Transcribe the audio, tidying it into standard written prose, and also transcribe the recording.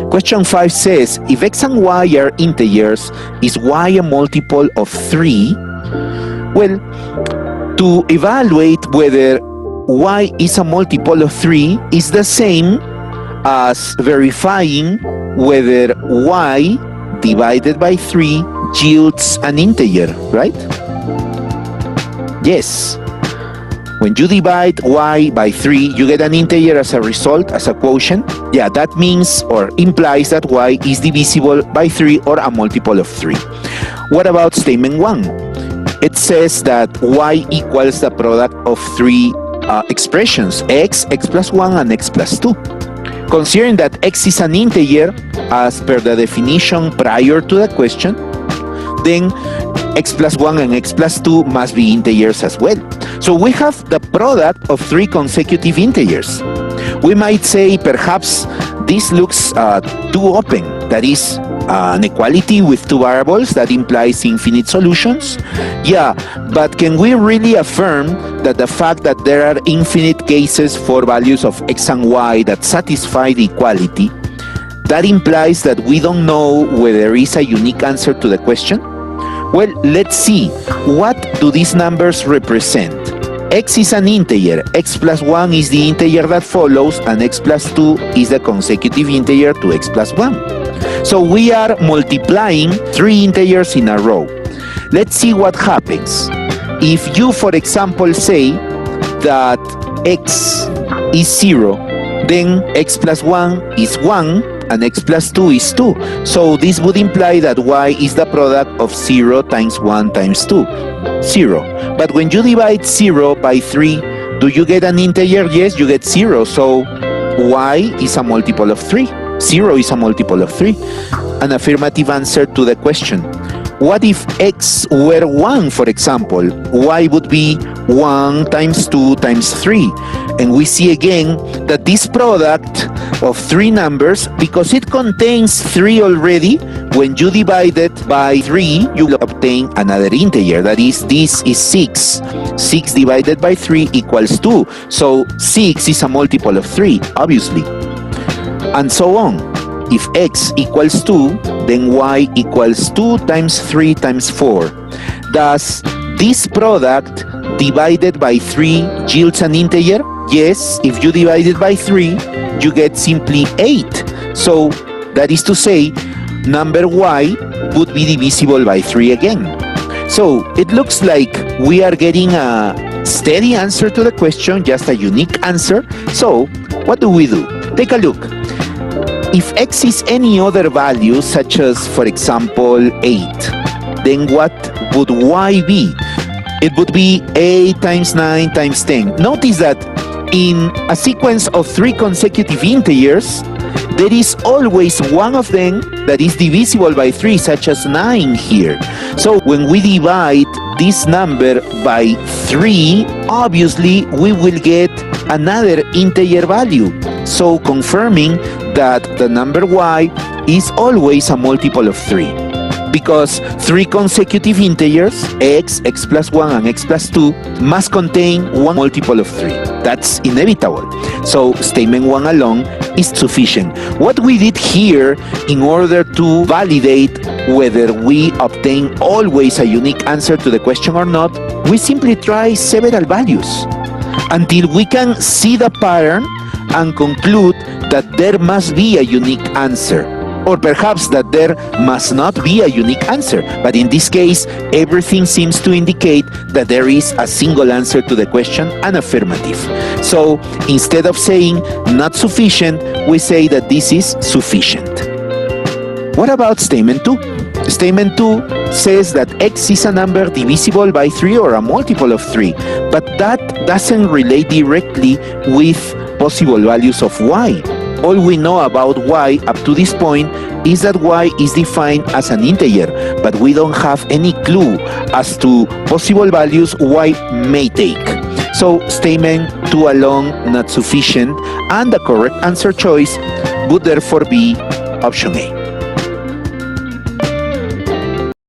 Question 5 says, if x and y are integers, is y a multiple of 3? Well, to evaluate whether y is a multiple of 3 is the same as verifying whether y divided by 3 yields an integer, right? Yes. When you divide y by 3, you get an integer as a result, as a quotient. Yeah, that means or implies that y is divisible by 3 or a multiple of 3. What about statement 1? It says that y equals the product of 3 expressions, x plus 1, and x plus 2. Considering that x is an integer, as per the definition prior to the question, then x plus 1 and x plus 2 must be integers as well. So we have the product of 3 consecutive integers. We might say perhaps this looks too open, that is, an equality with 2 variables that implies infinite solutions. Yeah, but can we really affirm that the fact that there are infinite cases for values of x and y that satisfy the equality, that implies that we don't know whether there is a unique answer to the question? Well, let's see. What do these numbers represent? X is an integer, x plus 1 is the integer that follows, and x plus 2 is the consecutive integer to x plus 1. So we are multiplying 3 integers in a row. Let's see what happens. If you, for example, say that x is 0, then x plus 1 is 1, and x plus 2 is 2. So this would imply that y is the product of 0 times 1 times 2. 0. But when you divide 0 by 3, do you get an integer? Yes, you get 0. So y is a multiple of 3. 0 is a multiple of 3. An affirmative answer to the question. What if x were 1, for example? Y would be 1 times 2 times 3. And we see again that this product of 3 numbers, because it contains 3 already, when you divide it by 3, you will obtain another integer. That is, this is 6. 6 divided by 3 equals 2. So 6 is a multiple of 3, obviously. And so on. If x equals 2, then y equals 2 times 3 times 4. Does this product divided by 3 yields an integer? Yes, if you divide it by 3, you get simply 8. So that is to say, number y would be divisible by 3 again. So it looks like we are getting a steady answer to the question, just a unique answer. So what do? Take a look. If x is any other value, such as, for example, 8, then what would y be? It would be 8 times 9 times 10. Notice that in a sequence of 3 consecutive integers, there is always one of them that is divisible by 3, such as 9 here. So when we divide this number by 3, obviously we will get another integer value. So confirming that the number y is always a multiple of 3. Because 3 consecutive integers, x, x plus 1, and x plus 2, must contain one multiple of 3. That's inevitable. So statement 1 alone is sufficient. What we did here in order to validate whether we obtain always a unique answer to the question or not, we simply try several values until we can see the pattern and conclude that there must be a unique answer. Or perhaps that there must not be a unique answer. But in this case, everything seems to indicate that there is a single answer to the question, an affirmative. So instead of saying not sufficient, we say that this is sufficient. What about statement 2? Statement 2 says that x is a number divisible by 3 or a multiple of 3. But that doesn't relate directly with possible values of y. All we know about y up to this point is that y is defined as an integer, but we don't have any clue as to possible values y may take. So statement 2 alone not sufficient, and the correct answer choice would therefore be option A.